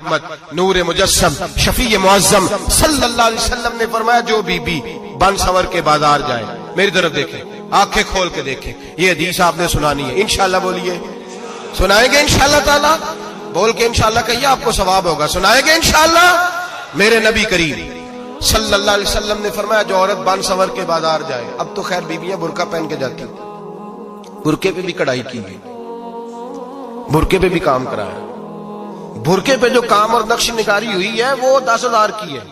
अहमद नूर मुजस्सम शफी मुअज्जम सल्लल्लाहु अलैहि वसल्लम ने फरमाया जो बीबी बन सवर के बाजार जाए, मेरी तरफ देखें, आंखें खोल के देखें, ये हदीस आपने सुनानी है। इंशाल्लाह बोलिए, सुनाएंगे इंशाल्लाह ताला, बोल के इंशाल्लाह कहिए, आपको सवाब होगा। सुनाएंगे इंशाल्लाह। मेरे नबी करीम सल्लल्लाहु अलैहि वसल्लम ने फरमाया जो औरत बन सवर के बाजार जाए, अब तो खैर बीबियां बुर्का पहन के जाती, बुरके पे भी कढ़ाई की है, बुरके पे भी काम कराया, बुरके पे जो काम और नक्श निगारी हुई है वो 10,000 की है।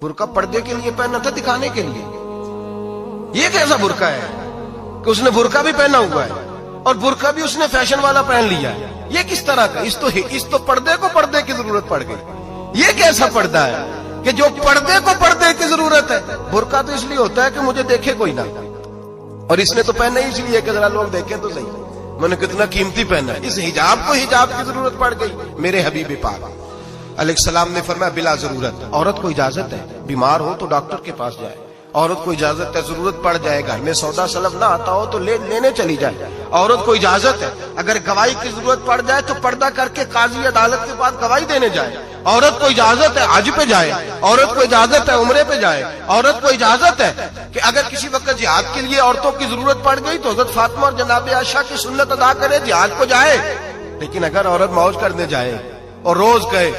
बुरका पर्दे के लिए पहना था, दिखाने के लिए। ये कैसा बुरका है कि उसने बुरका भी पहना हुआ है और बुरका भी उसने फैशन वाला पहन लिया है? ये किस तरह का? इस तो पर्दे को पर्दे की जरूरत पड़ गई। ये कैसा पर्दा है कि जो पर्दे को पर्दे की जरूरत है? बुरका तो इसलिए होता है कि मुझे देखे कोई ना, और इसने तो पहना ही इसलिए कि जरा लोग देखें तो सही, मैंने कितना कीमती पहना है। इस हिजाब को हिजाब की जरूरत पड़ गई। मेरे हबीब पाक अलैहिस्सलाम ने फरमाया बिला जरूरत, औरत को इजाजत है, बीमार हो तो डॉक्टर के पास जाए, औरत को इजाजत है, जरूरत पड़ जाए, घर में सौदा सलब ना आता हो तो लेने चली जाए, औरत को इजाजत है। अगर गवाही की जरूरत पड़ जाए तो पर्दा करके काजी अदालत के पास गवाही देने जाए, औरत को इजाजत है हज पे जाए, औरत को इजाजत है उम्रे पे जाए, औरत को इजाजत है कि अगर किसी वक्त जिहाद के लिए औरतों की जरूरत पड़ गई तो हज़रत फातिमा और जनाब आयशा की सुन्नत अदा करे, जिहाद को जाए। लेकिन अगर औरत मौज करने जाए और रोज गए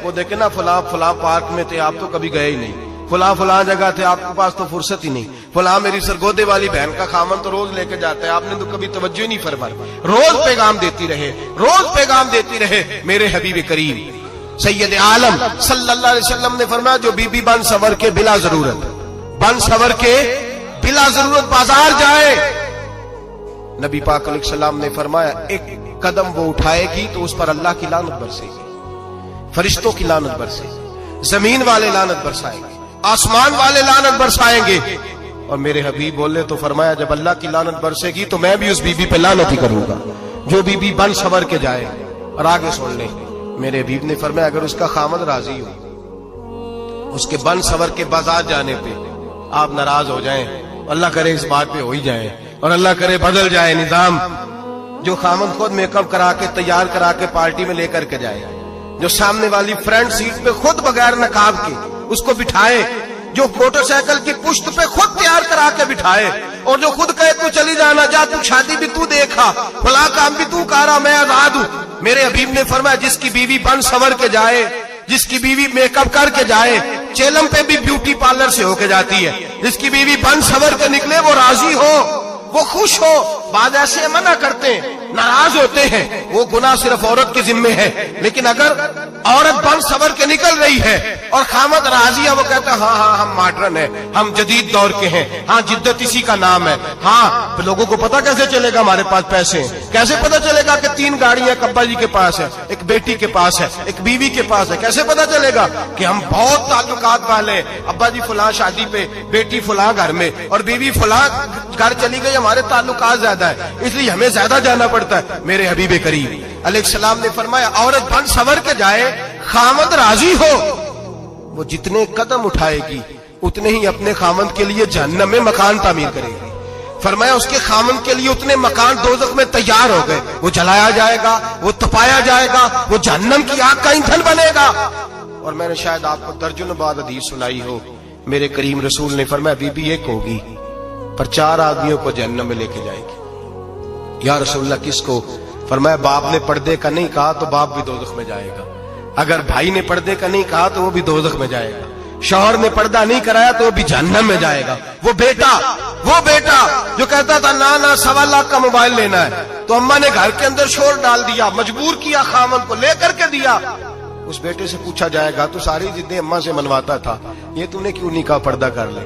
वो देखे ना फला पार्क में थे, आप तो कभी गए ही नहीं, फला जगह थे, आपके पास तो फुर्सत ही नहीं, फला मेरी सरगोदे वाली बहन का खामन तो रोज लेके जाता है, आपने तो कभी तवज्जो ही नहीं फरमाई। रोज पैगाम देती रहे। मेरे हबीब करीम सैयद आलम सल्लल्लाहु अलैहि वसल्लम ने फरमाया जो बीबी बन सवर के बिला जरूरत बाजार जाए, नबी पाक अलैहिस्सलाम ने फरमाया एक कदम वो उठाएगी तो उस पर अल्लाह की लानत बरसेगी, फरिश्तों की लानत बरसेगी, जमीन वाले लानत बरसाएंगे, आसमान वाले लानत बरसाएंगे। और मेरे हबीब बोले तो फरमाया जब अल्लाह की लानत बरसेगी तो मैं भी उस बीबी पे लानत ही करूंगा जो बीबी बन सवर के जाए। और आगे सुन ले, मेरे हबीब ने फरमाया अगर उसका खामद राजी हो, उसके बन सवर के बाजार जाने पे आप नाराज हो जाएं, अल्लाह करे इस बात पे हो ही जाए, और अल्लाह करे बदल जाए निजाम, जो खामद खुद मेकअप करा के तैयार करा के पार्टी में लेकर के जाए, जो सामने वाली फ्रंट सीट पे खुद बगैर नकाब के उसको बिठाए, जो मोटरसाइकिल की पुश्त पे खुद तैयार करा के बिठाए, और जो खुद कहे तू चली जाना, जा तू शादी भी तू देखा, फला काम भी तू करा, मैं आजाद हूं। मेरे हबीब ने फरमाया जिसकी बीवी बन सवर के जाए, जिसकी बीवी मेकअप करके जाए, चेलम पे भी ब्यूटी पार्लर से होके जाती है, जिसकी बीवी बन सवर के निकले, वो राजी हो, वो खुश हो। बाद ऐसे मना करते हैं, नाराज होते हैं, वो गुनाह सिर्फ औरत के जिम्मे है। लेकिन अगर औरत बन सवर के निकल रही है और खामद राजी है, वो कहता है हाँ हम मॉडर्न है, हम जदीद दौर के हैं, हाँ जिद्दत इसी का नाम है, हाँ तो लोगों को पता कैसे चलेगा हमारे पास पैसे हैं, कैसे पता चलेगा कि 3 गाड़ियां अब्बा जी के पास है, एक बेटी के पास है, एक बीवी के पास है, कैसे पता चलेगा कि हम बहुत ताल्लुकात वाले, अब्बा जी फुला शादी पे, बेटी फुला घर में और बीवी फुला घर चली गई, हमारे ताल्लुकात ज्यादा है इसलिए हमें ज्यादा जाना पड़ता है। मेरे हबीब करीम अलैहिस्सलाम ने फरमाया औरत बन सवर के जाए, खामद राजी हो, वो जितने कदम उठाएगी उतने ही अपने खामद के लिए जहन्नम में मकान तामीर करेगी। फरमाया उसके खामद के लिए उतने मकान दोज़ख में तैयार हो गए, वो जलाया जाएगा, वो तपाया जाएगा, वो जहन्नम की आग का ईंधन बनेगा। और मैंने शायद आपको दर्जनों बाद हदीस सुनाई हो, मेरे करीम रसूल ने फरमाया बीबी एक होगी पर 4 आदमियों को जहन्नम में लेके जाएगी। या रसूलल्लाह किसको? फरमाया बाप ने पर्दे का नहीं कहा तो बाप भी दोज़ख में जाएगा, अगर भाई ने पर्दे का नहीं कहा तो वो भी दोज़ख में जाएगा, शौहर ने पर्दा नहीं कराया तो वो भी जहन्नम में जाएगा। वो बेटा जो कहता था ना 1.25 लाख का मोबाइल लेना है, तो अम्मा ने घर के अंदर शोर डाल दिया, मजबूर किया, खामन को लेकर के दिया। उस बेटे से पूछा जाएगा तू सारी जिद्दें अम्मा से मनवाता था, ये तूने क्यों नहीं कहा पर्दा कर ले?